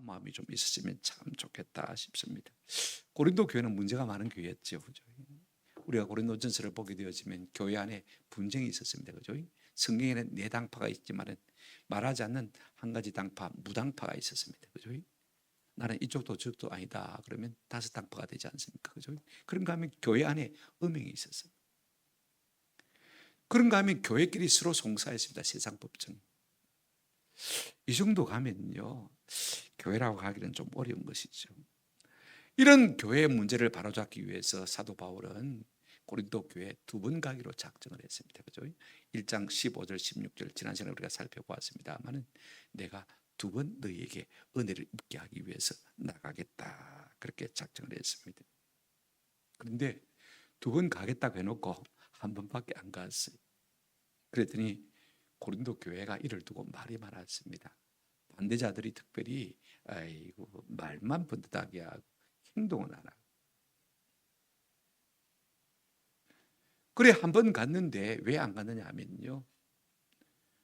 마음이 좀 있었으면 참 좋겠다 싶습니다. 고린도 교회는 문제가 많은 교회였죠. 그죠? 우리가 고린도전서를 보게 되어지면 교회 안에 분쟁이 있었습니다. 그죠? 성경에는 네 당파가 있지만 말하지 않는 한 가지 당파, 무당파가 있었습니다. 그죠? 나는 이쪽도 저쪽도 아니다. 그러면 다섯 당파가 되지 않습니까? 그죠? 그런가 하면 교회 안에 음행이 있었어요. 그런가 하면 교회끼리 서로 송사했습니다. 세상 법정. 이 정도 가면요, 교회라고 하기는 좀 어려운 것이죠. 이런 교회의 문제를 바로잡기 위해서 사도 바울은 고린도 교회 두 번 가기로 작정을 했습니다. 그죠? 1장 15절 16절 지난 시간에 우리가 살펴보았습니다만은 내가 두 번 너희에게 은혜를 입게 하기 위해서 나가겠다. 그렇게 작정을 했습니다. 그런데 두 번 가겠다고 해놓고 한 번밖에 안 갔어요. 그랬더니 고린도 교회가 이를 두고 말이 많았습니다. 반대자들이 특별히 아이고 말만 번듯하게 하고 행동은 안 하고. 그래 한 번 갔는데 왜 안 갔느냐 하면요,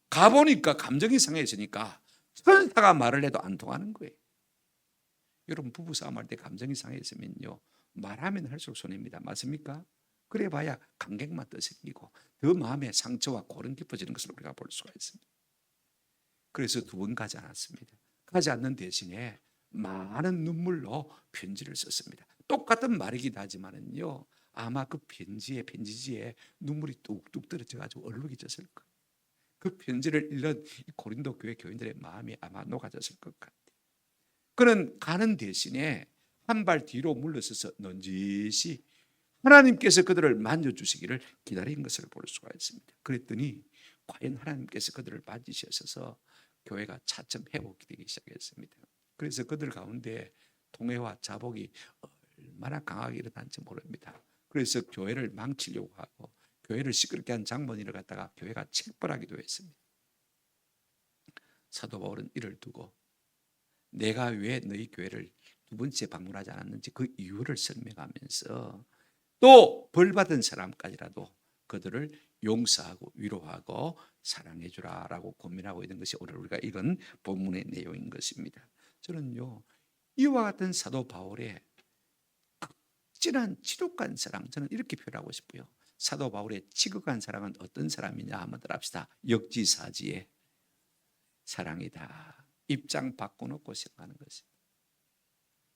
가보니까 감정이 상해있으니까 천사가 말을 해도 안 통하는 거예요. 여러분 부부싸움 할 때 감정이 상해있으면요 말하면 할수록 손해입니다. 맞습니까? 그래 봐야 관객만 더 생기고 더 마음의 상처와 고름 깊어지는 것을 우리가 볼 수가 있습니다. 그래서 두 번 가지 않았습니다. 가지 않는 대신에 많은 눈물로 편지를 썼습니다. 똑같은 말이긴 하지만은요, 아마 그 편지지에 눈물이 뚝뚝 떨어져가지고 얼룩이 졌을 거예요. 그 편지를 읽는 고린도 교회 교인들의 마음이 아마 녹아졌을 것 같아요. 그는 가는 대신에 한 발 뒤로 물러서서 넌지시 하나님께서 그들을 만져주시기를 기다린 것을 볼 수가 있습니다. 그랬더니 과연 하나님께서 그들을 만지셔서 교회가 차츰 회복되기 시작했습니다. 그래서 그들 가운데 통회와 자복이 얼마나 강하게 일어난지 모릅니다. 그래서 교회를 망치려고 하고 교회를 시끄럽게 한 장본인을 갖다가 교회가 책벌하기도 했습니다. 사도 바울은 이를 두고 내가 왜 너희 교회를 두 번째 방문하지 않았는지 그 이유를 설명하면서 또 벌받은 사람까지라도 그들을 용서하고 위로하고 사랑해 주라라고 고민하고 있는 것이 오늘 우리가 읽은 본문의 내용인 것입니다. 저는요, 이와 같은 사도 바울의 극진한 지독한 사랑, 저는 이렇게 표현하고 싶어요. 사도 바울의 지극한 사랑은 어떤 사람이냐 한번 들합시다. 역지사지의 사랑이다. 입장 바꿔놓고 생각하는 것입니다.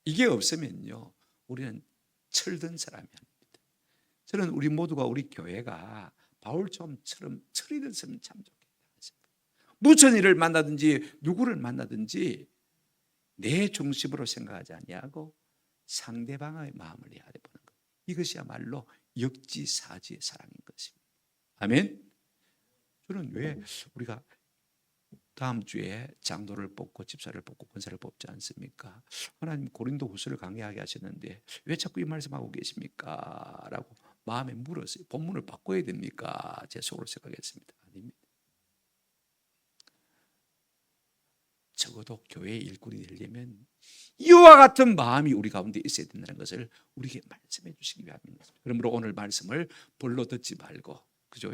이게 없으면요, 우리는 철든 사람이 아닙니다. 저는 우리 모두가 우리 교회가 바울처럼 철이 됐으면 참 좋겠다. 무슨 일을 만나든지 누구를 만나든지 내 중심으로 생각하지 아니하고 상대방의 마음을 해야 보는 것. 이것이야말로 역지사지의 사랑인 것입니다. 아멘. 저는 왜 우리가 다음 주에 장로를 뽑고 집사를 뽑고 권사를 뽑지 않습니까? 하나님 고린도후서를 강의하게 하셨는데 왜 자꾸 이 말씀하고 계십니까? 라고 마음에 물었어요. 본문을 바꿔야 됩니까? 제 속으로 생각했습니다. 아닙니다. 적어도 교회의 일꾼이 되려면 이와 같은 마음이 우리 가운데 있어야 된다는 것을 우리에게 말씀해 주시기 위함입니다. 그러므로 오늘 말씀을 볼로 듣지 말고, 그죠?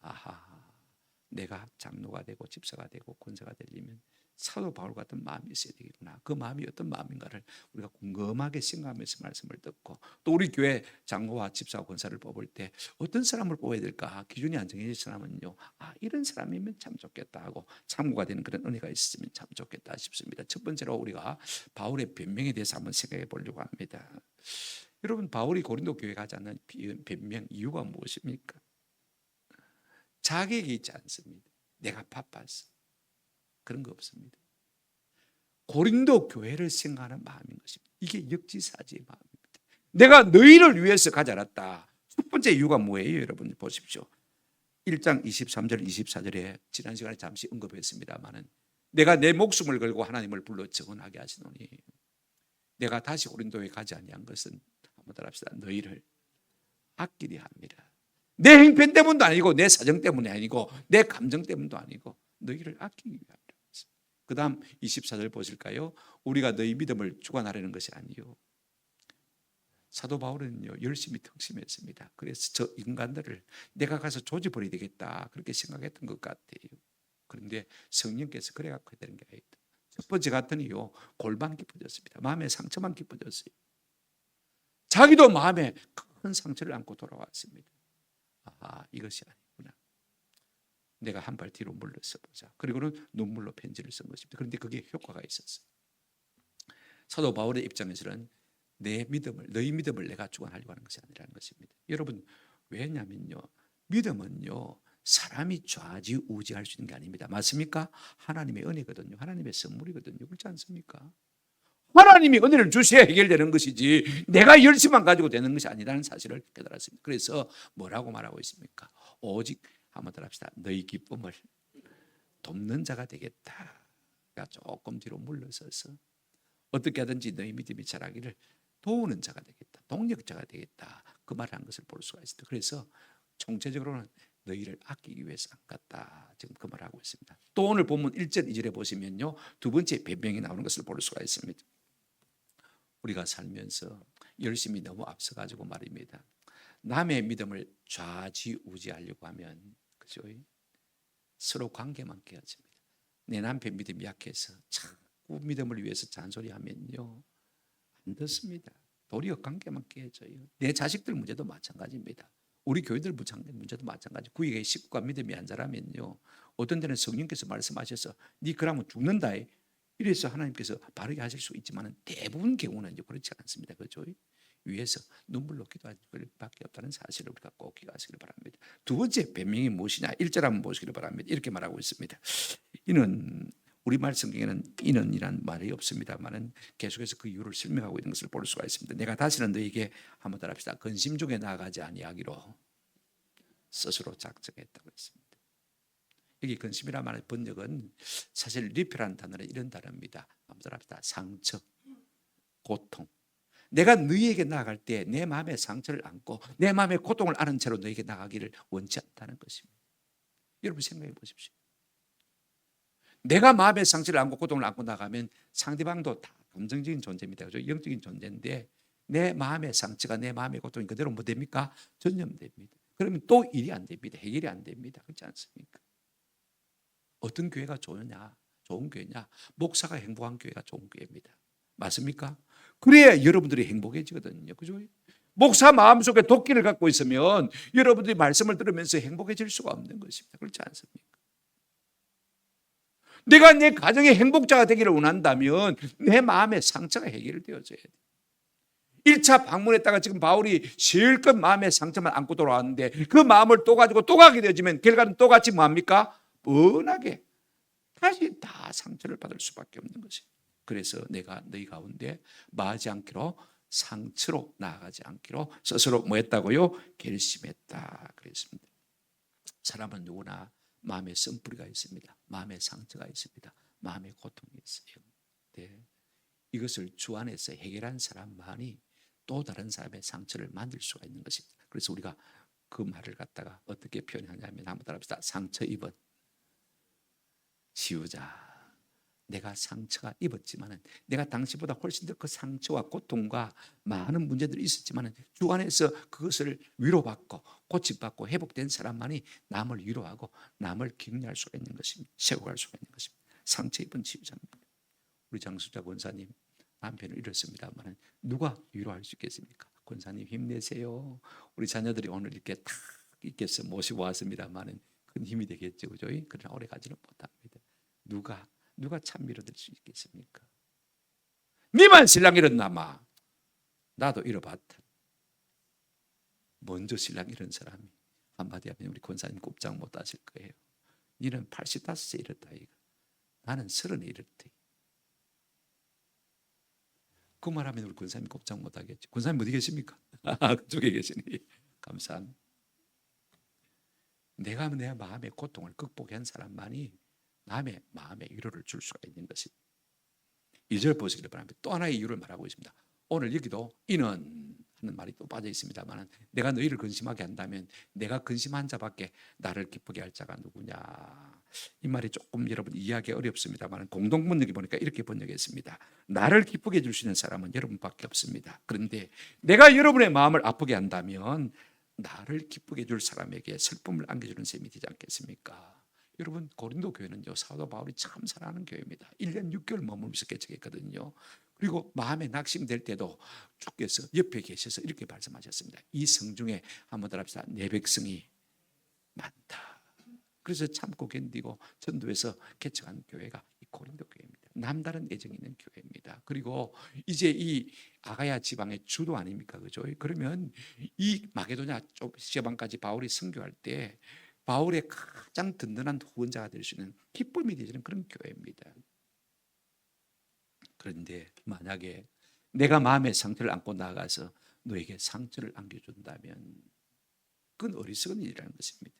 아하, 내가 장로가 되고 집사가 되고 권사가 되려면 사도 바울 같은 마음이 있어야 되겠구나. 그 마음이 어떤 마음인가를 우리가 궁금하게 생각하면서 말씀을 듣고, 또 우리 교회 장로와 집사와 권사를 뽑을 때 어떤 사람을 뽑아야 될까? 기준이 안 정해진 사람은요, 이런 사람이면 참 좋겠다 하고 참고가 되는 그런 은혜가 있으면 참 좋겠다 싶습니다. 첫 번째로 우리가 바울의 변명에 대해서 한번 생각해 보려고 합니다. 여러분, 바울이 고린도 교회 가지 않는 변명 이유가 무엇입니까? 자격이 있지 않습니다. 내가 바빠서. 그런 거 없습니다. 고린도 교회를 생각하는 마음인 것입니다. 이게 역지사지의 마음입니다. 내가 너희를 위해서 가지 않았다. 첫 번째 이유가 뭐예요? 여러분 보십시오. 1장 23절 24절에 지난 시간에 잠시 언급했습니다마는 내가 내 목숨을 걸고 하나님을 불러 증언하게 하시노니 내가 다시 고린도에 가지 아니한 것은 한번 따라합시다. 너희를 아끼리 합니다. 내 행편 때문도 아니고 내 사정 때문이 아니고 내 감정 때문도 아니고 너희를 아끼기 위함이라. 그 다음 24절 보실까요? 우리가 너희 믿음을 주관하려는 것이 아니요. 사도 바울은요, 열심히 특심했습니다. 그래서 저 인간들을 내가 가서 조져버려야 되겠다 그렇게 생각했던 것 같아요. 그런데 성령께서 그래갖고 되는 게 아니다. 첫 번째 갔더니요, 골만 깊어졌습니다. 마음의 상처만 깊어졌어요. 자기도 마음에 큰 상처를 안고 돌아왔습니다. 아, 이것이 아니구나. 내가 한 발 뒤로 물러서 보자. 그리고는 눈물로 편지를 쓴 것입니다. 그런데 그게 효과가 있었어요. 사도 바울의 입장에서는 너희 믿음을 내가 주관하려고 하는 것이 아니라는 것입니다. 여러분, 왜냐면요, 믿음은요, 사람이 좌지우지할 수 있는 게 아닙니다. 맞습니까? 하나님의 은혜거든요. 하나님의 선물이거든요. 그렇지 않습니까? 하나님이 은혜를 주셔야 해결되는 것이지 내가 열심만 가지고 되는 것이 아니라는 사실을 깨달았습니다. 그래서 뭐라고 말하고 있습니까? 오직 한번 더 합시다. 너희 기쁨을 돕는 자가 되겠다. 그러니까 조금 뒤로 물러서서 어떻게 하든지 너희 믿음이 자라기를 도우는 자가 되겠다. 동력자가 되겠다. 그 말을 한 것을 볼 수가 있습니다. 그래서 총체적으로는 너희를 아끼기 위해서 안 갔다. 지금 그 말을 하고 있습니다. 또 오늘 본문 1절 2절에 보시면요, 두 번째 변명이 나오는 것을 볼 수가 있습니다. 우리가 살면서 열심히 너무 앞서가지고 말입니다, 남의 믿음을 좌지우지하려고 하면, 그죠? 서로 관계만 깨어집니다. 내 남편 믿음이 약해서 자꾸 믿음을 위해서 잔소리하면요, 안 듣습니다. 도리어 관계만 깨져요. 내 자식들 문제도 마찬가지입니다. 우리 교회들 문제도 마찬가지. 구역의 식구가 믿음이 안 자라면요, 어떤 데는 성령께서 말씀하셔서 네 그러면 죽는다, 이래서 하나님께서 바르게 하실 수 있지만 대부분 경우는 그렇지 않습니다. 그죠? 위에서 눈물로 기도할 밖에 없다는 사실을 우리가 꼭 기억하시길 바랍니다. 두 번째 변명이 무엇이냐? 1절 한번 보시길 바랍니다. 이렇게 말하고 있습니다. 이는, 우리말 성경에는 이는이란 말이 없습니다만 계속해서 그 이유를 설명하고 있는 것을 볼 수가 있습니다. 내가 다시는 너에게 한번 따라합시다. 근심 중에 나아가지 아니하기로 스스로 작정했다고 했습니다. 여기 근심이라는 말의 번역은 사실 리표라는 단어는 이런 단어입니다. 한번 따라합시다. 상처, 고통. 내가 너희에게 나아갈 때 내 마음의 상처를 안고 내 마음의 고통을 아는 채로 너희에게 나가기를 원치 않다는 것입니다. 여러분 생각해 보십시오. 내가 마음의 상처를 안고 고통을 안고 나가면 상대방도 다 감정적인 존재입니다. 그죠? 영적인 존재인데 내 마음의 상처가, 내 마음의 고통이 그대로 뭐 됩니까? 전염됩니다. 그러면 또 일이 안 됩니다. 해결이 안 됩니다. 그렇지 않습니까? 어떤 교회가 좋으냐? 좋은 교회냐? 목사가 행복한 교회가 좋은 교회입니다. 맞습니까? 그래야 여러분들이 행복해지거든요. 그죠? 목사 마음속에 도끼를 갖고 있으면 여러분들이 말씀을 들으면서 행복해질 수가 없는 것입니다. 그렇지 않습니까? 내가 내 가정의 행복자가 되기를 원한다면 내 마음의 상처가 해결되어져야 돼. 1차 방문했다가 지금 바울이 실컷 마음의 상처만 안고 돌아왔는데 그 마음을 또 가지고 또 가게 되어지면 결과는 똑같이 뭐합니까? 뻔하게 다시 다 상처를 받을 수밖에 없는 것입니다. 그래서 내가 너희 가운데 마하지 않기로, 상처로 나아가지 않기로 스스로 뭐 했다고요? 결심했다 그랬습니다. 사람은 누구나 마음의 쓴뿌리가 있습니다. 마음의 상처가 있습니다. 마음의 고통이 있어요. 네. 이것을 주 안에서 해결한 사람만이 또 다른 사람의 상처를 만들 수가 있는 것입니다. 그래서 우리가 그 말을 갖다가 어떻게 표현하냐면 한번 따라합시다. 상처 입은 치유자. 내가 상처가 입었지만은 내가 당시보다 훨씬 더 그 상처와 고통과 많은 문제들이 있었지만은 주 안에서 그것을 위로받고 고침받고 회복된 사람만이 남을 위로하고 남을 격려할 수가 있는 것입니다. 세워갈 수가 있는 것입니다. 상처 입은 치유자입니다. 우리 장수자 권사님 남편을 잃었습니다만은 누가 위로할 수 있겠습니까? 권사님 힘내세요. 우리 자녀들이 오늘 이렇게 탁 있겠어 모시고 왔습니다만은 큰 힘이 되겠죠, 그죠? 그러나 오래 가지는 못합니다. 누가 참 밀어드릴 수 있겠습니까? 니만 신랑 잃었나마 나도 잃어봤다. 먼저 신랑 잃은 사람이 한마디 하면 우리 권사님 꼼짝 못 하실 거예요. 니는 85세 잃었다 이거. 나는 30에 잃었다. 그 말하면 우리 권사님 꼼짝 못 하겠죠. 권사님 어디 계십니까? 그쪽에 계시니 감사합니다. 내가 내 마음의 고통을 극복한 사람만이 남의 마음의 위로를 줄 수가 있는 것입니다. 2절 보시기를 바랍니다. 또 하나의 이유를 말하고 있습니다. 오늘 여기도 이는 하는 말이 또 빠져 있습니다만 내가 너희를 근심하게 한다면 내가 근심한 자밖에 나를 기쁘게 할 자가 누구냐. 이 말이 조금 여러분 이해하기 어렵습니다만 공동번역에 보니까 이렇게 번역했습니다. 나를 기쁘게 해줄 수 있는 사람은 여러분밖에 없습니다. 그런데 내가 여러분의 마음을 아프게 한다면 나를 기쁘게 해줄 사람에게 슬픔을 안겨주는 셈이 되지 않겠습니까? 여러분 고린도 교회는요 사도 바울이 참 사랑하는 교회입니다. 1년 6개월 머물면서 개척했거든요. 그리고 마음에 낙심될 때도 주께서 옆에 계셔서 이렇게 말씀하셨습니다. 이 성중에 한번 따라합시다. 내 백성이 많다. 그래서 참고 견디고 전도해서 개척한 교회가 이 고린도 교회입니다. 남다른 애정이 있는 교회입니다. 그리고 이제 이 아가야 지방의 주도 아닙니까, 그죠? 그러면 이 마게도냐 지방까지 바울이 선교할 때 바울의 가장 든든한 후원자가 될 수 있는 기쁨이 되시는 그런 교회입니다. 그런데 만약에 내가 마음의 상처를 안고 나가서 너에게 상처를 안겨준다면 그건 어리석은 일이라는 것입니다.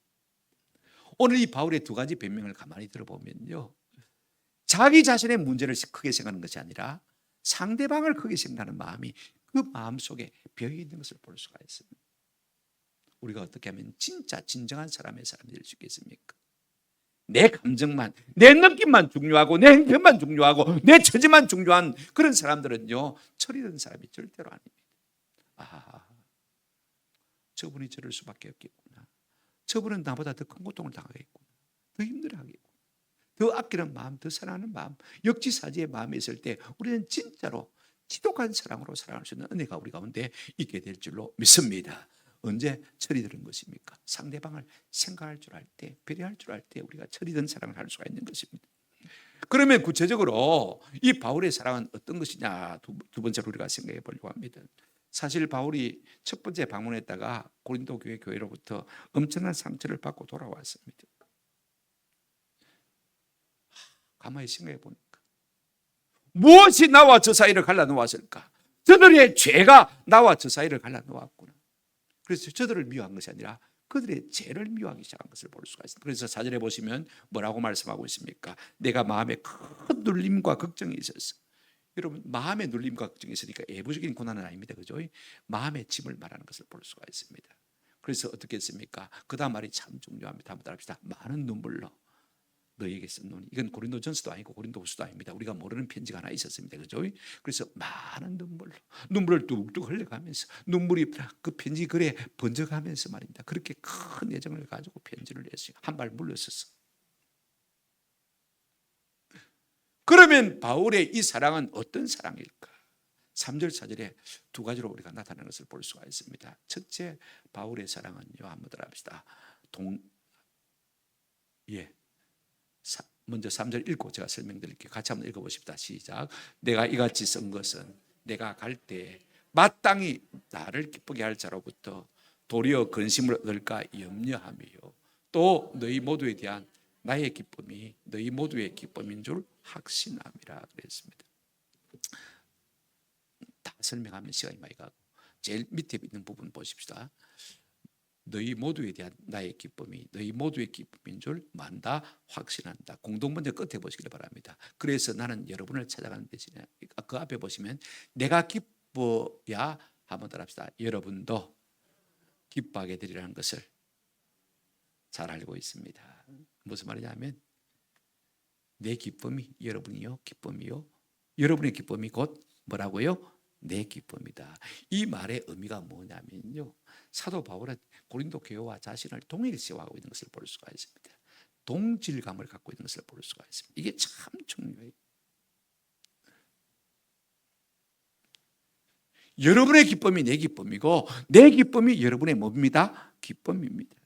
오늘 이 바울의 두 가지 변명을 가만히 들어보면요, 자기 자신의 문제를 크게 생각하는 것이 아니라 상대방을 크게 생각하는 마음이 그 마음 속에 배어 있는 것을 볼 수가 있습니다. 우리가 어떻게 하면 진짜 진정한 사람이 될 수 있겠습니까? 내 감정만, 내 느낌만 중요하고 내 행편만 중요하고 내 처지만 중요한 그런 사람들은요 철이든 사람이 절대로 아닙니다. 아, 저분이 저럴 수밖에 없겠구나. 저분은 나보다 더 큰 고통을 당하겠구나. 더 힘들어하겠구나. 더 아끼는 마음, 더 사랑하는 마음, 역지사지의 마음이 있을 때 우리는 진짜로 지독한 사랑으로 살아갈 수 있는 은혜가 우리 가운데 있게 될 줄로 믿습니다. 언제 철이 드는 것입니까? 상대방을 생각할 줄 알 때, 배려할 줄 알 때 우리가 철이 든 사랑을 할 수가 있는 것입니다. 그러면 구체적으로 이 바울의 사랑은 어떤 것이냐, 두 번째로 우리가 생각해 보려고 합니다. 사실 바울이 첫 번째 방문했다가 고린도 교회로부터 엄청난 상처를 받고 돌아왔습니다. 가만히 생각해 보니까 무엇이 나와 저 사이를 갈라놓았을까? 저들의 죄가 나와 저 사이를 갈라놓았구나. 그래서 저들을 미워한 것이 아니라 그들의 죄를 미워하기 시작한 것을 볼 수가 있습니다. 그래서 4절에 보시면 뭐라고 말씀하고 있습니까? 내가 마음에 큰 눌림과 걱정이 있었어. 여러분 마음의 눌림과 걱정이 있으니까 애부적인 고난은 아닙니다. 그죠? 마음의 짐을 말하는 것을 볼 수가 있습니다. 그래서 어떻게 했습니까? 그 다음 말이 참 중요합니다. 한번 따라합시다. 많은 눈물로 너에게 썼노니. 이건 고린도전서도 아니고 고린도후서도 아닙니다. 우리가 모르는 편지가 하나 있었습니다. 그죠? 그래서 많은 눈물을 뚝뚝 흘려가면서 눈물이 그 편지 글에 번져가면서 말입니다. 그렇게 큰 애정을 가지고 편지를 냈어요. 한 발 물러서서. 그러면 바울의 이 사랑은 어떤 사랑일까? 3절 4절에 두 가지로 우리가 나타나는 것을 볼 수가 있습니다. 첫째, 바울의 사랑은요, 한번 들어봅시다. 먼저 3절 읽고 제가 설명드릴게요. 같이 한번 읽어보십시다. 시작. 내가 이같이 쓴 것은 내가 갈 때 마땅히 나를 기쁘게 할 자로부터 도리어 근심을 얻을까 염려하며 또 너희 모두에 대한 나의 기쁨이 너희 모두의 기쁨인 줄 확신함이라 그랬습니다. 다 설명하면 시간이 많이 가고 제일 밑에 있는 부분 보십시다. 너희 모두에 대한 나의 기쁨이 너희 모두의 기쁨인 줄 만다 확신한다. 공동번제 끝에 보시길 바랍니다. 그래서 나는 여러분을 찾아가는 대신에 그 앞에 보시면 내가 기뻐야 한번 따라합시다. 여러분도 기뻐하게 되리라는 것을 잘 알고 있습니다. 무슨 말이냐면 내 기쁨이 여러분이요 기쁨이요 여러분의 기쁨이 곧 뭐라고요? 내 기쁨이다. 이 말의 의미가 뭐냐면요, 사도 바울은 고린도 교회와 자신을 동일시하고 있는 것을 볼 수가 있습니다. 동질감을 갖고 있는 것을 볼 수가 있습니다. 이게 참 중요해요. 여러분의 기쁨이 내 기쁨이고 내 기쁨이 여러분의 뭡니다? 기쁨입니다.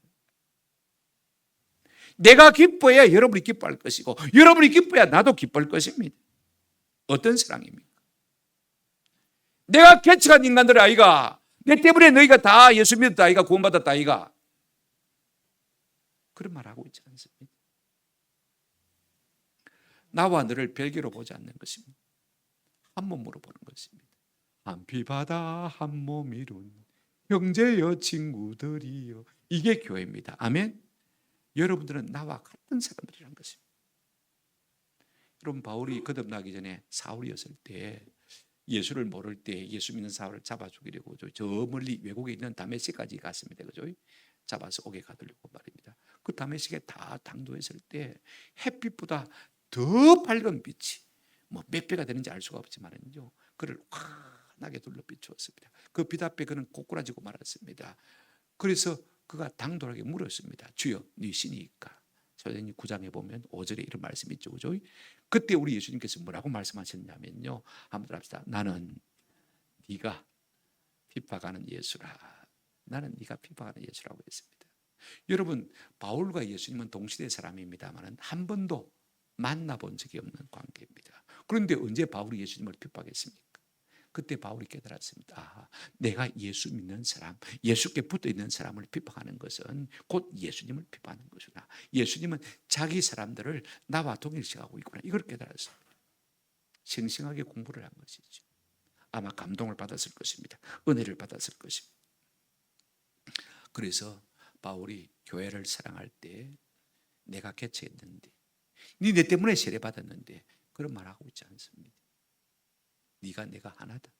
내가 기뻐야 여러분이 기뻐할 것이고 여러분이 기뻐야 나도 기뻐할 것입니다. 어떤 사랑입니까? 내가 개척한 인간들 아이가, 내 때문에 너희가 다 예수 믿었다 아이가, 구원받았다 아이가, 그런 말 하고 있지 않습니다. 나와 너를 별개로 보지 않는 것입니다. 한 몸으로 보는 것입니다. 한 피 바다 한 몸 이룬 형제여 친구들이여, 이게 교회입니다. 아멘. 여러분들은 나와 같은 사람들이라는 것입니다. 여러분 바울이 거듭나기 전에 사울이었을 때 예수를 모를 때 예수 믿는 사울을 잡아 죽이려고 저 멀리 외국에 있는 다메섹까지 갔습니다. 그죠? 잡아서 오게 가두려고 말입니다. 그 다메섹에 다 당도했을 때 햇빛보다 더 밝은 빛이 뭐 몇 배가 되는지 알 수가 없지만은요, 그를 환하게 둘러 비추었습니다. 그 빛 앞에 그는 꼬꾸라지고 말았습니다. 그래서 그가 당돌하게 물었습니다. 주여, 네 신이니까 사도행전 9장에 보면 5절에 이런 말씀이 있죠. 그죠? 그때 우리 예수님께서 뭐라고 말씀하셨냐면요. 한번 합시다. 나는 네가 핍박하는 예수라. 나는 네가 핍박하는 예수라고 했습니다. 여러분, 바울과 예수님은 동시대 사람입니다만 한 번도 만나본 적이 없는 관계입니다. 그런데 언제 바울이 예수님을 핍박했습니까? 그때 바울이 깨달았습니다. 아, 내가 예수 믿는 사람, 예수께 붙어 있는 사람을 핍박하는 것은 곧 예수님을 핍박하는 것이구나. 예수님은 자기 사람들을 나와 동일시하고 있구나. 이걸 깨달았습니다. 싱싱하게 공부를 한 것이죠. 아마 감동을 받았을 것입니다. 은혜를 받았을 것입니다. 그래서 바울이 교회를 사랑할 때 내가 개최했는데 네 때문에 세례받았는데 그런 말하고 있지 않습니다. 네가 내가 하나다.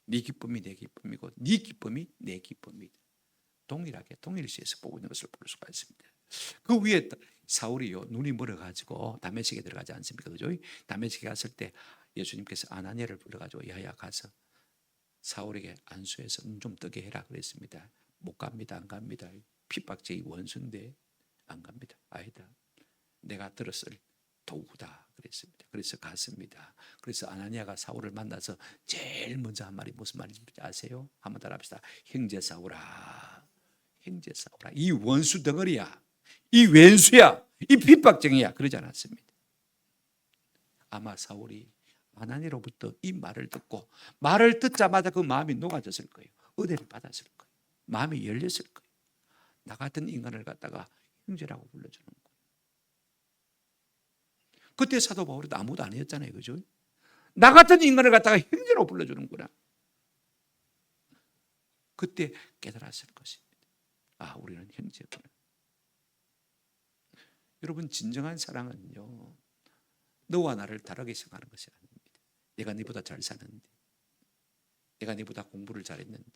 네 기쁨이 내 기쁨이고 네 기쁨이 내 기쁨이다. 동일하게 동일시해서 보고 있는 것을 볼 수가 있습니다. 그 위에 사울이요 눈이 멀어가지고 다메섹에 들어가지 않습니까? 그죠? 다메섹에 갔을 때 예수님께서 아나니아를 불러가지고 야야 가서 사울에게 안수해서 눈 좀 뜨게 해라 그랬습니다. 못 갑니다. 안 갑니다. 핍박죄의 원수인데 안 갑니다. 아니다. 내가 들었을 도구다 그랬습니다. 그래서 갔습니다. 그래서 아나니아가 사울을 만나서 제일 먼저 한 말이 무슨 말인지 아세요? 한번 따라합시다. 형제 사울아, 형제 사울아, 이 원수 덩어리야, 이 왼수야, 이 핍박쟁이야 그러지 않았습니다. 아마 사울이 아나니아로부터 이 말을 듣고 말을 듣자마자 그 마음이 녹아졌을 거예요. 은혜를 받았을 거예요. 마음이 열렸을 거예요. 나 같은 인간을 갖다가 형제라고 불러주는 거예요. 그때 사도 바울도 아무도 아니었잖아요. 그죠? 나 같은 인간을 갖다가 형제라고 불러주는구나. 그때 깨달았을 것입니다. 아, 우리는 형제구나. 여러분, 진정한 사랑은요, 너와 나를 다르게 생각하는 것이 아닙니다. 내가 네보다 잘 사는데, 내가 네보다 공부를 잘했는데,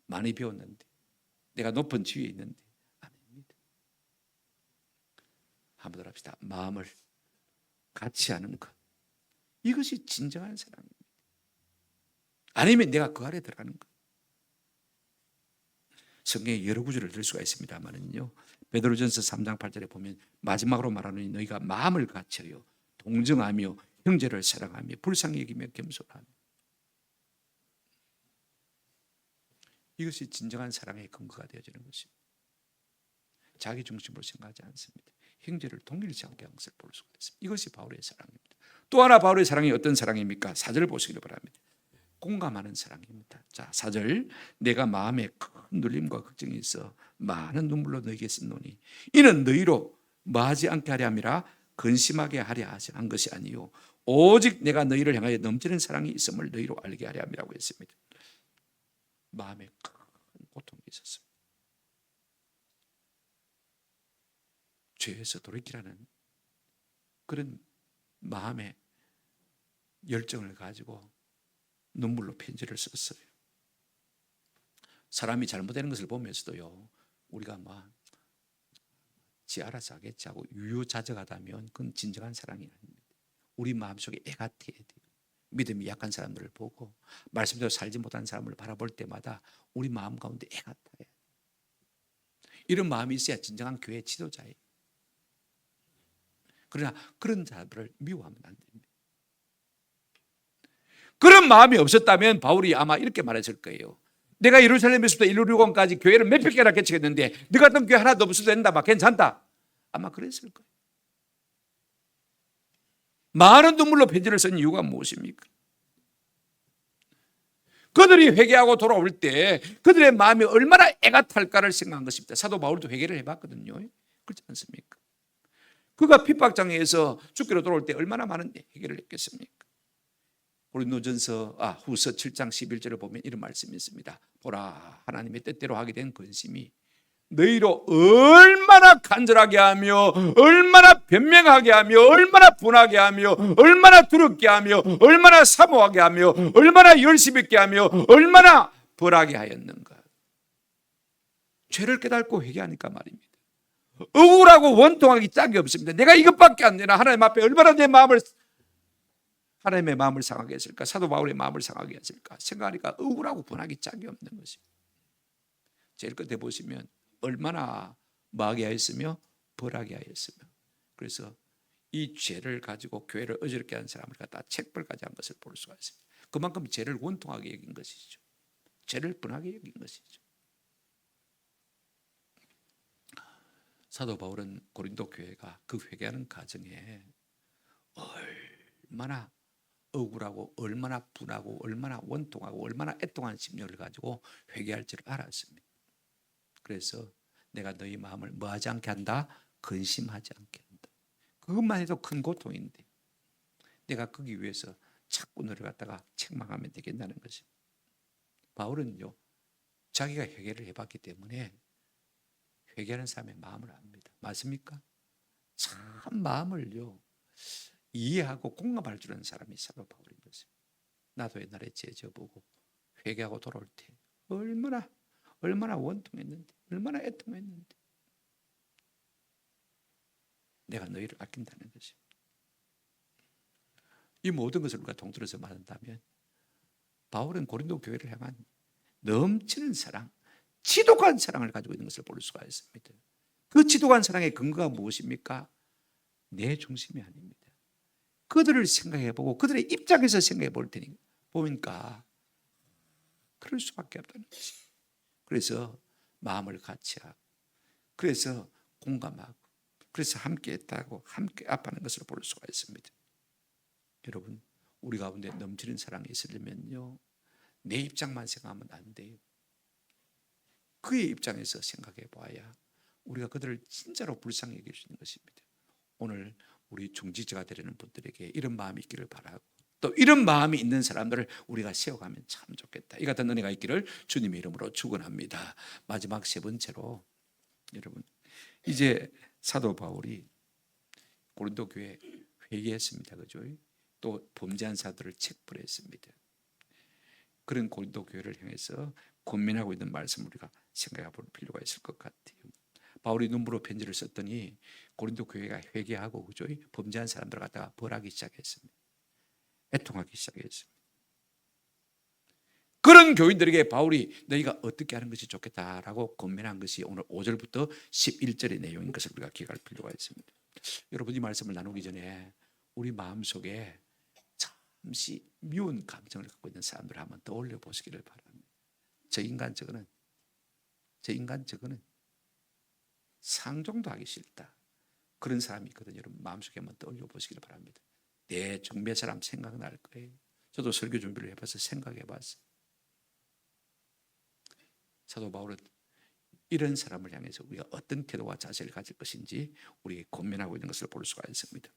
많이 배웠는데, 내가 높은 지위에 있는데 아닙니다. 한번 더 합시다. 마음을 같이 하는 것, 이것이 진정한 사랑입니다. 아니면 내가 그 아래 들어가는 것. 성경에 여러 구절을 들 수가 있습니다만은요, 베드로전서 3장 8절에 보면 마지막으로 말하는 너희가 마음을 같이하여 동정하며 형제를 사랑하며 불쌍히 여기며 겸손하며, 이것이 진정한 사랑의 근거가 되어지는 것입니다. 자기 중심으로 생각하지 않습니다. 형제를 동일시하게 하는 것을 볼 수가 있습니다. 이것이 바울의 사랑입니다. 또 하나 바울의 사랑이 어떤 사랑입니까? 4절 보시기를 바랍니다. 공감하는 사랑입니다. 자, 4절, 내가 마음에 큰 눌림과 걱정이 있어 많은 눈물로 너에게 쓴노니 이는 너희로 뭐하지 않게 하려 함이라 근심하게 하려 한 것이 아니요 오직 내가 너희를 향하여 넘치는 사랑이 있음을 너희로 알게 하려 함이라고 했습니다. 마음에 큰 고통이 있었습니다. 죄에서 돌이키라는 그런 마음의 열정을 가지고 눈물로 편지를 썼어요. 사람이 잘못되는 것을 보면서도요, 우리가 지 알아서 하겠지 하고 유유자적하다면 그건 진정한 사랑이 아닙니다. 우리 마음속에 애가 태야 돼요. 믿음이 약한 사람들을 보고 말씀대로 살지 못한 사람을 바라볼 때마다 우리 마음 가운데 애가 타야 돼요. 이런 마음이 있어야 진정한 교회 지도자예요. 그러나 그런 자들을 미워하면 안 됩니다. 그런 마음이 없었다면 바울이 아마 이렇게 말했을 거예요. 내가 예루살렘에서부터 일루리곤까지 교회를 몇백 개나 개척했는데 너 같은 교회 하나도 없어도 된다, 괜찮다. 아마 그랬을 거예요. 많은 눈물로 편지를 쓴 이유가 무엇입니까? 그들이 회개하고 돌아올 때 그들의 마음이 얼마나 애가 탈까를 생각한 것입니다. 사도 바울도 회개를 해봤거든요. 그렇지 않습니까? 그가 핍박장에서 죽기로 돌아올 때 얼마나 많은 회개를 했겠습니까? 고린도전서 후서 7장 11절을 보면 이런 말씀이 있습니다. 보라, 하나님의 뜻대로 하게 된 근심이 너희로 얼마나 간절하게 하며 얼마나 변명하게 하며 얼마나 분하게 하며 얼마나 두렵게 하며 얼마나 사모하게 하며 얼마나 열심 있게 하며 얼마나 벌하게 하였는가. 죄를 깨닫고 회개하니까 말입니다. 억울하고 원통하기 짝이 없습니다. 내가 이것밖에 안 되나, 하나님 앞에 얼마나 내 마음을, 하나님의 마음을 상하게 했을까, 사도 바울의 마음을 상하게 했을까 생각하니까 억울하고 분하기 짝이 없는 것입니다. 제일 끝에 보시면 얼마나 마게 하였으며 벌하게 하였으며, 그래서 이 죄를 가지고 교회를 어지럽게 하는 사람을 갖다 책벌까지 한 것을 볼 수가 있습니다. 그만큼 죄를 원통하게 여긴 것이죠. 죄를 뻔하게 여긴 것이죠. 사도 바울은 고린도 교회가 그 회개하는 과정에 얼마나 억울하고 얼마나 분하고 얼마나 원통하고 얼마나 애통한 심령을 가지고 회개할 줄 알았습니다. 그래서 내가 너희 마음을 뭐하지 않게 한다? 근심하지 않게 한다. 그것만 해도 큰 고통인데 내가 거기 위해서 자꾸 너를 갖다가 책망하면 되겠다는 것입니다. 바울은요, 자기가 회개를 해봤기 때문에 회개하는 사람의 마음을 압니다. 맞습니까? 참 마음을요 이해하고 공감할 줄 아는 사람이 사도 바울인 것입니다. 나도 옛날에 죄 져보고 회개하고 돌아올 때 얼마나 원통했는데, 얼마나 애통했는데 내가 너희를 아낀다는 것입니다. 이 모든 것을 우리가 통틀어서 말한다면 바울은 고린도 교회를 향한 넘치는 사랑, 지독한 사랑을 가지고 있는 것을 볼 수가 있습니다. 그 지독한 사랑의 근거가 무엇입니까? 내 중심이 아닙니다. 그들을 생각해보고 그들의 입장에서 생각해 볼 테니 보니까 그럴 수밖에 없다는 것입니다. 그래서 마음을 같이 하고, 그래서 공감하고, 그래서 함께 했다고 함께 아파하는 것을 볼 수가 있습니다. 여러분, 우리 가운데 넘치는 사랑이 있으려면요, 내 입장만 생각하면 안 돼요. 그의 입장에서 생각해 봐야 우리가 그들을 진짜로 불쌍히 여길 수 있는 것입니다. 오늘 우리 중지자가 되려는 분들에게 이런 마음이 있기를 바라고, 또 이런 마음이 있는 사람들을 우리가 세워가면 참 좋겠다. 이 같은 은혜가 있기를 주님의 이름으로 축원합니다. 마지막 세 번째로, 여러분, 이제 사도 바울이 고린도 교회 회개했습니다. 그죠? 또 범죄한 사들을 책벌했습니다. 그런 고린도 교회를 향해서 권면하고 있는 말씀을 우리가 생각해 볼 필요가 있을 것 같아요. 바울이 눈부로 편지를 썼더니 고린도 교회가 회개하고, 그죠? 범죄한 사람들 갖다가 벌하기 시작했습니다. 애통하기 시작했습니다. 그런 교인들에게 바울이 너희가 어떻게 하는 것이 좋겠다라고 권면한 것이 오늘 5절부터 11절의 내용인 것을 우리가 기억할 필요가 있습니다. 여러분, 이 말씀을 나누기 전에 우리 마음속에 잠시 미운 감정을 갖고 있는 사람들을 한번 떠올려 보시기를 바랍니다. 저 인간 저거는 상종도 하기 싫다, 그런 사람이 있거든요. 여러분, 마음속에 한번 떠올려 보시기를 바랍니다. 대충 몇 사람 생각날 거예요. 저도 설교 준비를 해봐서 생각해 봤어요. 사도 바울은 이런 사람을 향해서 우리가 어떤 태도와 자세를 가질 것인지 우리에게 권면하고 있는 것을 볼 수가 있습니다.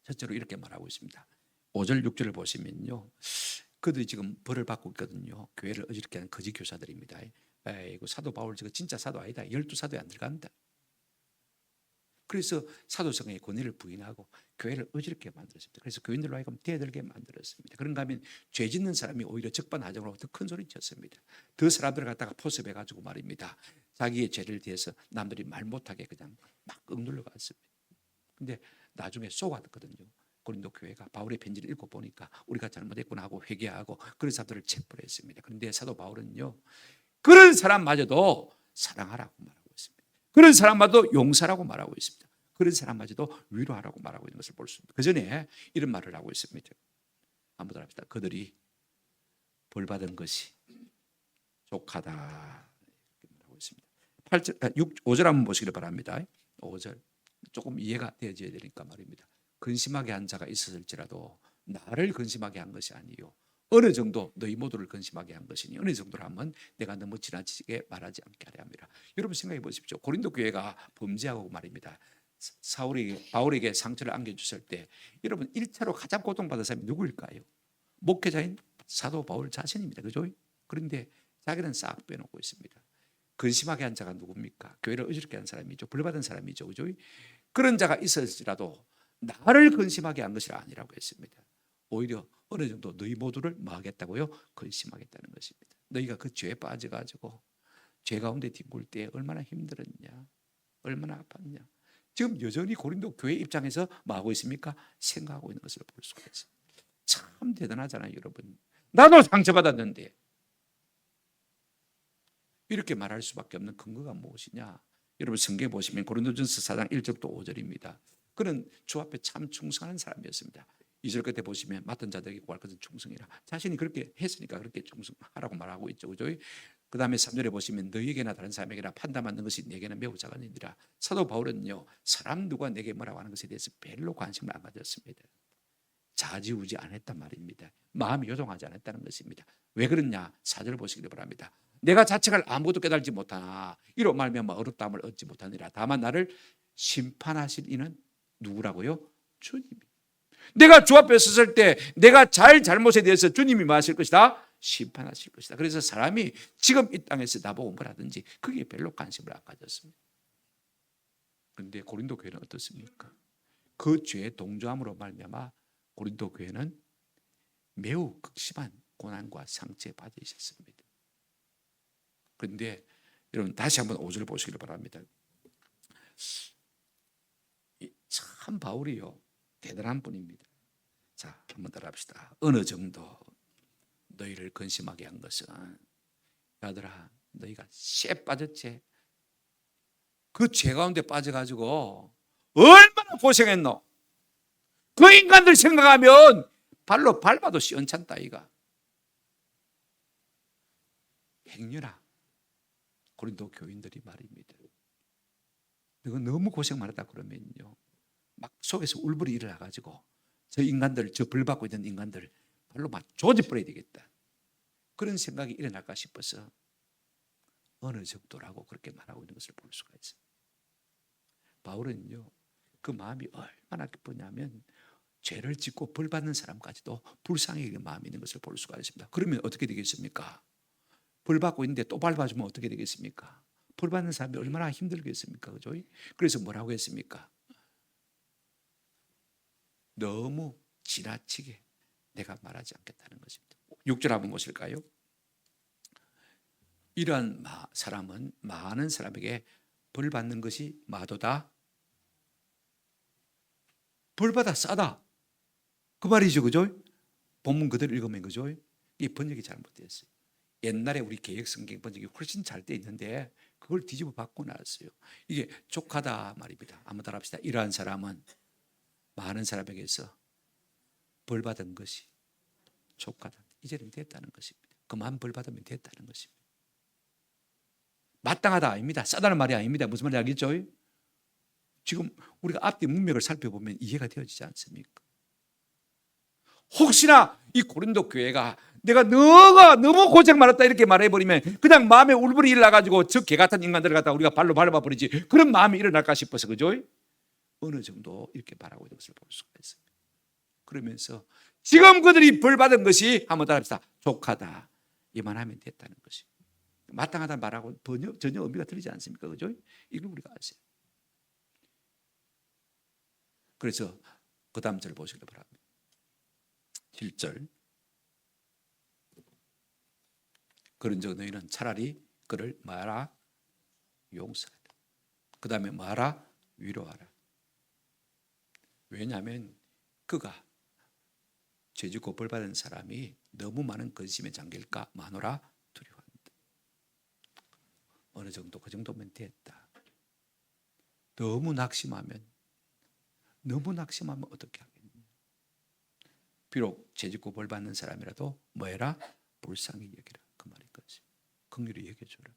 첫째로 이렇게 말하고 있습니다. 5절 6절을 보시면요, 그들이 지금 벌을 받고 있거든요. 교회를 어지럽게 하는 거짓 교사들입니다. 아이고, 사도 바울 저거 진짜 사도 아니다. 12사도에 안 들어간다. 그래서 사도성의 권위를 부인하고 교회를 어지럽게 만들었습니다. 그래서 교인들로 하여금 대들게 만들었습니다. 그런가 하면 죄 짓는 사람이 오히려 적반하장으로 더 큰 소리 쳤습니다. 그 사람들을 갖다가 포섭해가지고 말입니다, 자기의 죄를 대해서 남들이 말 못하게 그냥 막 억눌러 갔습니다. 근데 나중에 쏘았거든요. 고린도 교회가 바울의 편지를 읽고 보니까 우리가 잘못했구나 하고 회개하고 그런 사람들을 체포했습니다. 그런데 사도 바울은요, 그런 사람마저도 사랑하라고 말하고 있습니다. 그런 사람마저도 용서라고 말하고 있습니다. 그런 사람마저도 위로하라고 말하고 있는 것을 볼 수 있습니다. 그 전에 이런 말을 하고 있습니다. 한번 더 합시다. 그들이 벌받은 것이 족하다, 이렇게 말하고 있습니다. 5절 한번 보시기를 바랍니다. 5절 조금 이해가 되어져야 되니까 말입니다. 근심하게 한 자가 있었을지라도 나를 근심하게 한 것이 아니요, 어느 정도 너희 모두를 근심하게 한 것이니 어느 정도로 하면 내가 너무 지나치게 말하지 않게 하려 함이라. 여러분 생각해 보십시오. 고린도 교회가 범죄하고 말입니다, 바울에게 상처를 안겨주실 때 여러분 1차로 가장 고통받은 사람이 누구일까요? 목회자인 사도 바울 자신입니다. 그죠? 그런데 자기는 싹 빼놓고 있습니다. 근심하게 한 자가 누굽니까? 교회를 어지럽게 한 사람이죠. 벌받은 사람이죠. 그죠? 그런 자가 있었을지라도 나를 근심하게 한 것이 아니라고 했습니다. 오히려 어느 정도 너희 모두를 뭐 하겠다고요? 근심하겠다는 것입니다. 너희가 그 죄에 빠져가지고 죄 가운데 뒹굴 때 얼마나 힘들었냐, 얼마나 아팠냐, 지금 여전히 고린도 교회 입장에서 뭐 하고 있습니까? 생각하고 있는 것을 볼 수가 있습니다. 참 대단하잖아요, 여러분. 나도 상처받았는데. 이렇게 말할 수밖에 없는 근거가 무엇이냐? 여러분 성경에 보시면 고린도전서 4장 1절부터 5절입니다. 그는 주 앞에 참 충성하는 사람이었습니다. 2절 끝에 보시면 맡은 자들에게 구할 것은 충성이라. 자신이 그렇게 했으니까 그렇게 충성하라고 말하고 있죠. 그죠? 그 다음에 3절에 보시면 너희에게나 다른 사람에게나 판단받는 것이 내게는 매우 작은 일이라. 사도 바울은요, 사람 누가 내게 뭐라고 하는 것에 대해서 별로 관심을 안 가졌습니다. 좌지우지 안 했단 말입니다. 마음이 요동하지 않았다는 것입니다. 왜 그러냐? 4절 보시기를 바랍니다. 내가 자책할 아무것도 깨달지 못하나 이로 말미암아 어렵다함을 얻지 못하니라. 다만 나를 심판하실 이는 누구라고요? 주님이. 내가 주 앞에 섰을 때 내가 잘못에 대해서 주님이 뭐 하실 것이다? 심판하실 것이다. 그래서 사람이 지금 이 땅에서 나보고 뭐라든지 그게 별로 관심을 안 가졌습니다. 그런데 고린도 교회는 어떻습니까? 그 죄의 동조함으로 말미암아 고린도 교회는 매우 극심한 고난과 상처에 빠져 있었습니다. 그런데 여러분 다시 한번 5절을 보시기를 바랍니다. 참 바울이요, 대단한 분입니다. 자, 한번 따라합시다. 어느 정도 너희를 근심하게 한 것은, 야들아 너희가 쇠 빠졌지? 그 죄 가운데 빠져가지고 얼마나 고생했노? 그 인간들 생각하면 발로 밟아도 시원찮다 이가. 행여라 고린도 교인들이 말입니다. 너가 너무 고생 많았다 그러면요, 막 속에서 울분이 일어나가지고 저 인간들, 저 벌받고 있는 인간들 발로 막 조져버려야 되겠다, 그런 생각이 일어날까 싶어서 어느 정도라고 그렇게 말하고 있는 것을 볼 수가 있어요. 바울은요, 그 마음이 얼마나 기쁘냐면 죄를 짓고 벌받는 사람까지도 불쌍히 마음이 있는 것을 볼 수가 있습니다. 그러면 어떻게 되겠습니까? 벌받고 있는데 또 밟아주면 어떻게 되겠습니까? 벌받는 사람이 얼마나 힘들겠습니까? 그죠? 그래서 뭐라고 했습니까? 너무 지나치게 내가 말하지 않겠다는 것입니다. 6절 한번 보실까요? 이러한 사람은 많은 사람에게 벌 받는 것이 마도다, 벌받아 싸다, 그 말이죠. 그죠? 본문 그대로 읽으면 그죠? 이 번역이 잘못됐어요. 옛날에 우리 개역성경 번역이 훨씬 잘 돼 있는데 그걸 뒤집어 바꾸고 나왔어요. 이게 족하다 말입니다. 한번 따라합시다. 이러한 사람은 많은 사람에게서 벌 받은 것이 족하다. 이제는 됐다는 것입니다. 그만 벌 받으면 됐다는 것입니다. 마땅하다 아닙니다. 싸다는 말이 아닙니다. 무슨 말인지 알겠죠? 지금 우리가 앞뒤 문맥을 살펴보면 이해가 되어지지 않습니까? 혹시나 이 고린도 교회가 내가 너가 너무 고생 많았다 이렇게 말해버리면 그냥 마음에 울분이 일어나가지고 저 개 같은 인간들을 갖다 우리가 발로 밟아버리지, 그런 마음이 일어날까 싶어서, 그죠? 어느 정도 이렇게 말하고 있는 것을 볼 수가 있어요. 그러면서 지금 그들이 벌 받은 것이, 한번 따라합시다, 족하다, 이만하면 됐다는 것입니다. 마땅하다 말하고 전혀 의미가 틀리지 않습니까? 그죠? 이걸 우리가 아세요. 그래서 그 다음 절을 보시기 바랍니다. 7절. 그런즉 너희는 차라리 그를 뭐하라? 용서하라. 그 다음에 뭐하라? 위로하라. 왜냐하면 그가 죄짓고 벌받은 사람이 너무 많은 근심에 잠길까 마노라 두려워한다. 어느 정도 그 정도면 됐다. 너무 낙심하면 어떻게 하겠냐. 비록 죄짓고 벌받는 사람이라도 뭐해라? 불쌍히 여기라. 그 말인 거지. 긍휼히 여겨줘라.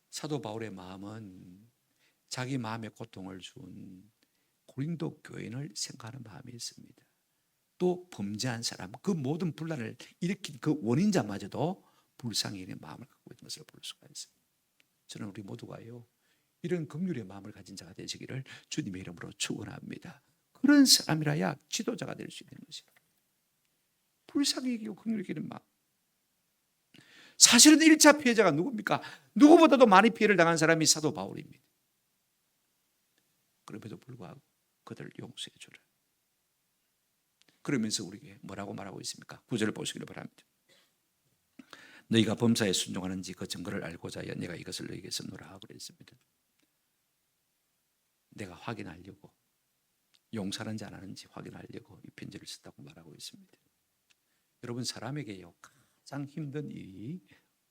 사도 바울의 마음은 자기 마음에 고통을 준 고린도 교인을 생각하는 마음이 있습니다. 또 범죄한 사람, 그 모든 분란을 일으킨 그 원인자마저도 불쌍히 여기는 마음을 갖고 있는 것을 볼 수가 있습니다. 저는 우리 모두가요, 이런 긍휼의 마음을 가진 자가 되시기를 주님의 이름으로 축원합니다. 그런 사람이라야 지도자가 될 수 있는 것입니다. 불쌍히 여기고 긍휼히 여기는 마음. 사실은 1차 피해자가 누굽니까? 누구보다도 많이 피해를 당한 사람이 사도 바울입니다. 그럼에도 불구하고 그들을 용서해 주라. 그러면서 우리에게 뭐라고 말하고 있습니까? 9절을 보시기를 바랍니다. 너희가 범사에 순종하는지 그 증거를 알고자 하여 내가 이것을 너희에게 썼노라 그랬습니다. 내가 확인하려고, 용서하는지 안 하는지 확인하려고 이 편지를 썼다고 말하고 있습니다. 여러분, 사람에게요 가장 힘든 일이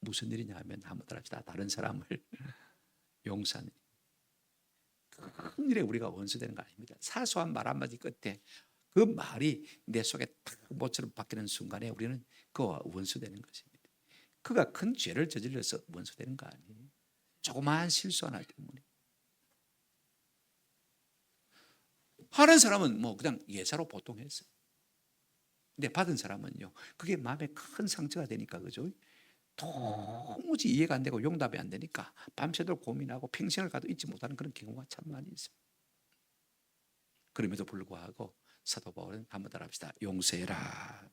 무슨 일이냐 하면 한번 따라합시다. 다른 사람을 용서하는 큰 일에 우리가 원수되는 거 아닙니다. 사소한 말 한마디 끝에 그 말이 내 속에 탁 모처럼 박히는 순간에 우리는 그와 원수되는 것입니다. 그가 큰 죄를 저질러서 원수되는 거 아니에요. 조그마한 실수 하나 때문에. 하는 사람은 뭐 그냥 예사로 보통 했어요. 근데 받은 사람은요, 그게 마음에 큰 상처가 되니까, 그죠? 도무지 이해가 안 되고 용답이 안 되니까 밤새도록 고민하고 평생을 가도 잊지 못하는 그런 경우가 참 많이 있어요. 그럼에도 불구하고 사도 바울은 한번 따라합시다. 용서해라.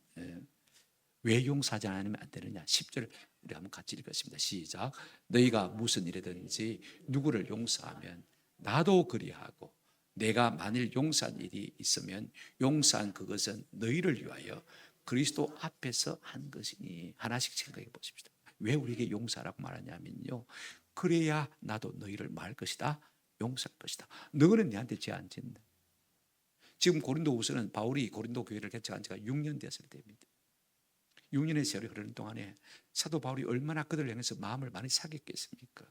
왜 용서하지 않으면 안 되느냐? 10절 우리 한번 같이 읽겠습니다. 시작. 너희가 무슨 일이든지 누구를 용서하면 나도 그리하고, 내가 만일 용서한 일이 있으면 용서한 그것은 너희를 위하여 그리스도 앞에서 한 것이니. 하나씩 생각해 보십시다. 왜 우리에게 용서라고 말하냐면요, 그래야 나도 너희를 말 것이다, 용서할 것이다. 너는 내한테 죄 안 짓는다. 지금 고린도후서는 바울이 고린도 교회를 개척한 지가 6년 됐을 때입니다. 6년의 세월이 흐르는 동안에 사도 바울이 얼마나 그들을 향해서 마음을 많이 사겠겠습니까?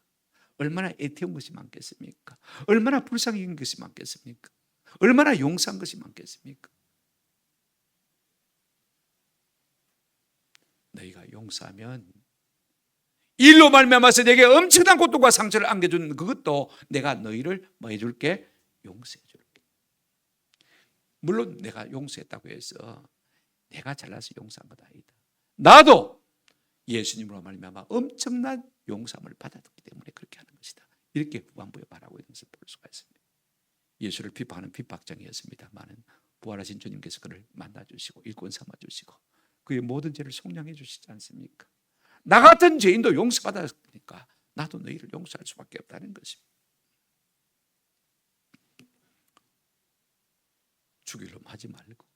얼마나 애태운 것이 많겠습니까? 얼마나 불쌍히 여긴 것이 많겠습니까? 얼마나 용서한 것이 많겠습니까? 너희가 용서하면 일로 말미암아서 내게 엄청난 고통과 상처를 안겨준 그것도 내가 너희를 뭐 해줄게? 용서해 줄게. 물론 내가 용서했다고 해서 내가 잘나서 용서한 것 아니다. 나도 예수님으로 말미암아 엄청난 용서함을 받았기 때문에 그렇게 하는 것이다. 이렇게 후반부에 말하고 있는 것을 볼 수가 있습니다. 예수를 비판하는 비박정이었습니다만은 부활하신 주님께서 그를 만나주시고 일꾼 삼아주시고 그의 모든 죄를 속량해 주시지 않습니까? 나 같은 죄인도 용서받았으니까 나도 너희를 용서할 수밖에 없다는 것입니다. 죽이려고 하지 말고,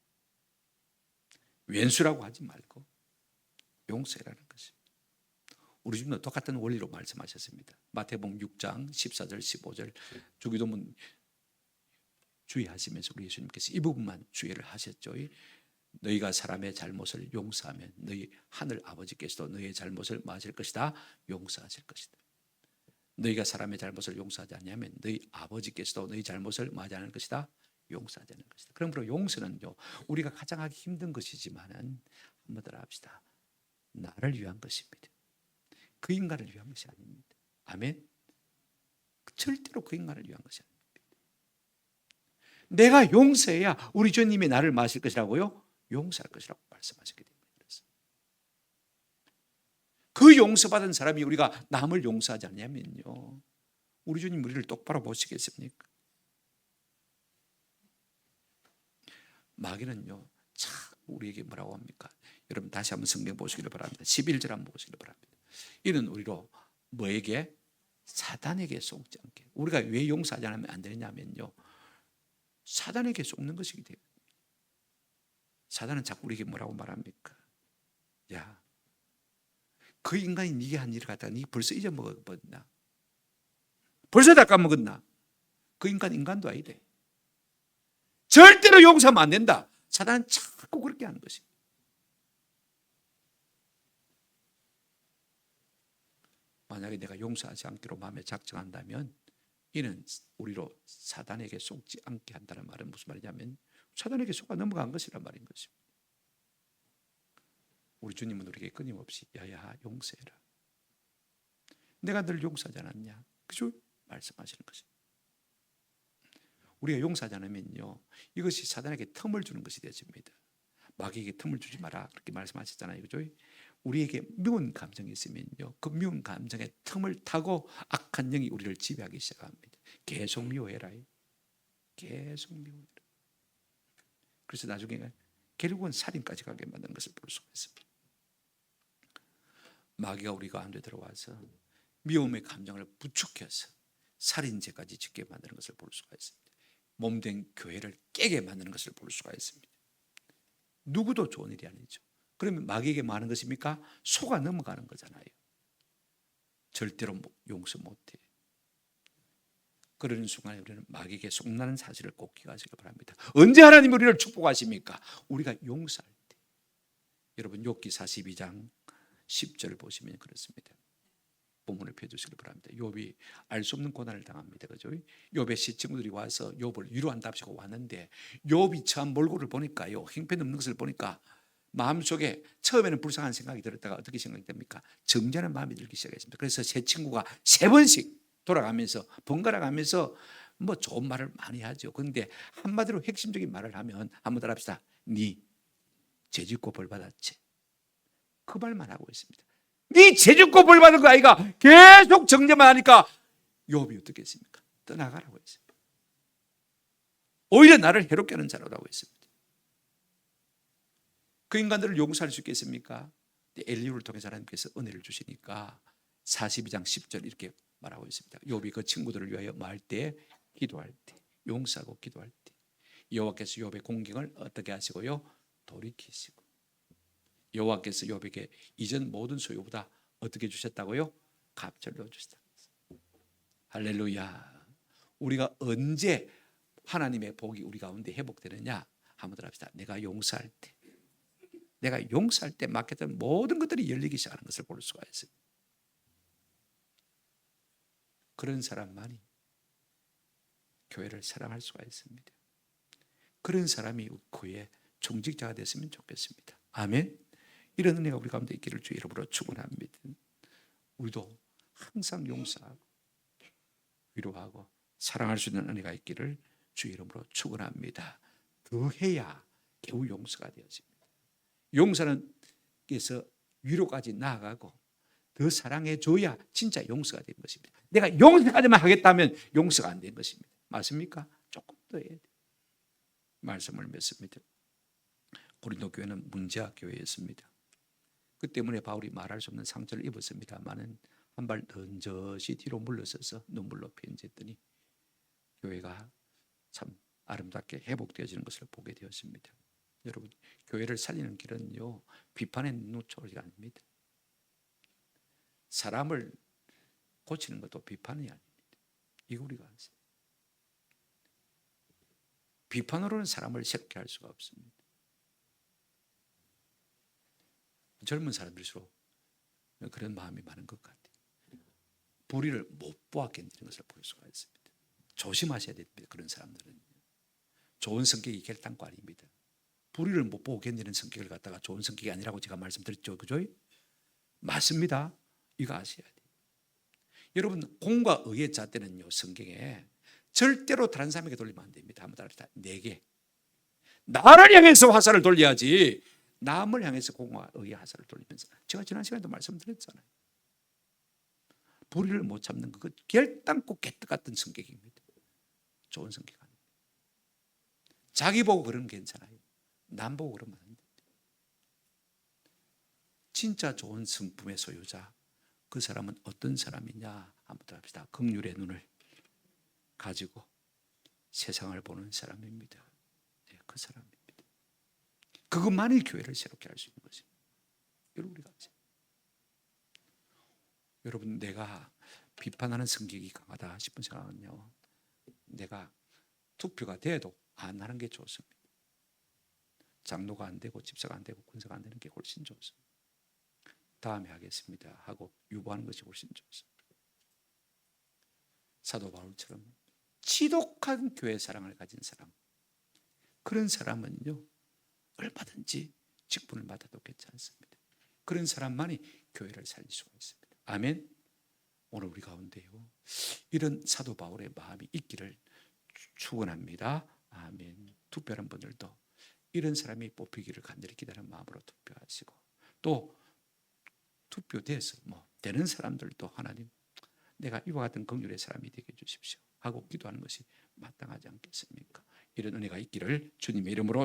왼수라고 하지 말고 용서라는 것입니다. 우리 주님도 똑같은 원리로 말씀하셨습니다. 마태복음 6장 14절 15절 주기도문 주의하시면서 우리 예수님께서 이 부분만 주의를 하셨죠. 너희가 사람의 잘못을 용서하면 너희 하늘 아버지께서도 너희의 잘못을 마실 것이다, 용서하실 것이다. 너희가 사람의 잘못을 용서하지 않으면 너희 아버지께서도 너희 잘못을 마지 않을 것이다, 용서하지 않을 것이다. 그러므로 용서는요, 우리가 가장 하기 힘든 것이지만은 한번 더 합시다. 나를 위한 것입니다. 그 인간을 위한 것이 아닙니다. 아멘. 절대로 그 인간을 위한 것이 아닙니다. 내가 용서해야 우리 주님이 나를 마실 것이라고요? 용서할 것이라고 말씀하셨기 때문에 그렇습니다. 그 용서받은 사람이 우리가 남을 용서하지 않냐면요, 우리 주님 우리를 똑바로 보시겠습니까? 마귀는요, 참 우리에게 뭐라고 합니까? 여러분 다시 한번 성경 보시기를 바랍니다. 11절 한번 보시기를 바랍니다. 이는 우리로 뭐에게? 사단에게 속지 않게. 우리가 왜 용서하지 않으면 안 되냐면요, 사단에게 속는 것이기 때문에. 사단은 자꾸 우리에게 뭐라고 말합니까? 야, 그 인간이 네게 한 일을 갖다가 네 벌써 잊어먹었나? 벌써 다 까먹었나? 그 인간도 아니래. 절대로 용서하면 안 된다. 사단은 자꾸 그렇게 하는 것입니다. 만약에 내가 용서하지 않기로 마음에 작정한다면 이는 우리로 사단에게 속지 않게 한다는 말은 무슨 말이냐면 사단에게 속아 넘어간 것이란 말인 것입니다. 우리 주님은 우리에게 끊임없이 야야 용서해라. 내가 늘 용서하지 않았냐? 그죠? 말씀하시는 것입니다. 우리가 용서하지 않으면요, 이것이 사단에게 틈을 주는 것이 되어집니다. 마귀에게 틈을 주지 마라 그렇게 말씀하셨잖아요. 그죠? 우리에게 미운 감정이 있으면요, 그 미운 감정의 틈을 타고 악한 영이 우리를 지배하기 시작합니다. 계속 미워해라. 계속 미워해라. 그래서 나중에 결국은 살인까지 가게 만드는 것을 볼 수가 있습니다. 마귀가 우리 가운데 들어와서 미움의 감정을 부추겨서 살인죄까지 짓게 만드는 것을 볼 수가 있습니다. 몸된 교회를 깨게 만드는 것을 볼 수가 있습니다. 누구도 좋은 일이 아니죠. 그러면 마귀에게 뭐 하는 것입니까? 속아 넘어가는 거잖아요. 절대로 용서 못해. 그러는 순간에 우리는 마귀에게 속나는 사실을 꼭 기억하시기 바랍니다. 언제 하나님이 우리를 축복하십니까? 우리가 용서할 때. 여러분 욥기 42장 10절 보시면 그렇습니다. 본문을 펴주시기 바랍니다. 욥이 알 수 없는 고난을 당합니다. 그죠? 욥의 시 친구들이 와서 욥을 위로한답시고 왔는데 욥이 처한 몰골을 보니까요, 형편없는 것을 보니까 마음속에 처음에는 불쌍한 생각이 들었다가 어떻게 생각이 됩니까? 점잖은 마음이 들기 시작했습니다. 그래서 세 친구가 3번씩 돌아가면서 번갈아 가면서 뭐 좋은 말을 많이 하죠. 그런데 한마디로 핵심적인 말을 하면 한번 따라합시다. 네 죄짓고 벌 받았지. 그 말만 하고 있습니다. 네 죄짓고 벌 받은 거 아이가? 계속 정죄만 하니까 욥이 어떻게 했습니까? 떠나가라고 했습니다. 오히려 나를 해롭게 하는 자라고 했습니다. 그 인간들을 용서할 수 있겠습니까? 엘리후를 통해서 하나님께서 은혜를 주시니까 42장 10절 이렇게 말하고 있습니다. 욥이 그 친구들을 위하여 뭐 할 때? 기도할 때, 용서하고 기도할 때 여호와께서 욥의 공경을 어떻게 하시고요? 돌이키시고 여호와께서 욥에게 이전 모든 소유보다 어떻게 주셨다고요? 갑절로 주셨다. 할렐루야. 우리가 언제 하나님의 복이 우리 가운데 회복되느냐? 한번 더 합시다. 내가 용서할 때, 내가 용서할 때 막혔던 모든 것들이 열리기 시작하는 것을 볼 수가 있어요. 그런 사람만이 교회를 사랑할 수가 있습니다. 그런 사람이 교회의 중직자가 됐으면 좋겠습니다. 아멘. 이런 은혜가 우리 가운데 있기를 주 이름으로 축원합니다. 우리도 항상 용서하고 위로하고 사랑할 수 있는 은혜가 있기를 주 이름으로 축원합니다. 더해야 겨우 용서가 되어집니다. 용서는 그래서 위로까지 나아가고 더 사랑해 줘야 진짜 용서가 되는 것입니다. 내가 용서까지만 하겠다면 용서가 안 되는 것입니다. 맞습니까? 조금 더 해야 돼요. 말씀을 맺습니다. 고린도 교회는 문제학 교회였습니다. 그 때문에 바울이 말할 수 없는 상처를 입었습니다만은 한 발 던져시 뒤로 물러서서 눈물로 편지했더니 교회가 참 아름답게 회복되어지는 것을 보게 되었습니다. 여러분, 교회를 살리는 길은요, 비판의 눈초리가 아닙니다. 사람을 고치는 것도 비판이 아닙니다. 이거 우리가 아세요. 비판으로는 사람을 새롭게 할 수가 없습니다. 젊은 사람들일수록 그런 마음이 많은 것 같아요. 불의를 못 보았겠다는 것을 볼 수가 있습니다. 조심하셔야 됩니다. 그런 사람들은 좋은 성격이 결단코 아닙니다. 불의를 못 보고 견디는 성격을 갖다가 좋은 성격이 아니라고 제가 말씀드렸죠. 그죠? 맞습니다. 이거 아셔야 돼요. 여러분, 공과 의의 잣대는요, 성경에 절대로 다른 사람에게 돌리면 안 됩니다. 한번 따라합시다. 내게. 나를 향해서 화살을 돌려야지 남을 향해서 공과 의의 화살을 돌리면서, 제가 지난 시간에도 말씀드렸잖아요. 불의를 못 참는 그 결단코 개떡 같은 성격입니다. 좋은 성격 아닙니다. 자기 보고 그러면 괜찮아요. 남 보고 그러면 안 됩니다. 진짜 좋은 성품의 소유자, 그 사람은 어떤 사람이냐 한번 더 합시다. 긍휼의 눈을 가지고 세상을 보는 사람입니다. 네, 그 사람입니다. 그것만이 교회를 새롭게 할 수 있는 것입니다. 여러분, 우리가 여러분, 내가 비판하는 성격이 강하다 싶은 생각은요, 내가 투표가 돼도 안 하는 게 좋습니다. 장로가 안 되고 집사가 안 되고 군사가 안 되는 게 훨씬 좋습니다. 다음에 하겠습니다 하고 유보하는 것이 훨씬 좋습니다. 사도 바울처럼 지독한 교회 사랑을 가진 사람, 그런 사람은요 얼마든지 직분을 받아도 괜찮습니다. 그런 사람만이 교회를 살릴 수가 있습니다. 아멘. 오늘 우리 가운데요 이런 사도 바울의 마음이 있기를 축원합니다. 아멘. 투표하는 분들도 이런 사람이 뽑히기를 간절히 기다리는 마음으로 투표하시고, 또 투표돼서 되는 사람들도 하나님, 내가 이와 같은 긍휼의 사람이 되게 해주십시오 하고 기도하는 것이 마땅하지 않겠습니까? 이런 은혜가 있기를 주님의 이름으로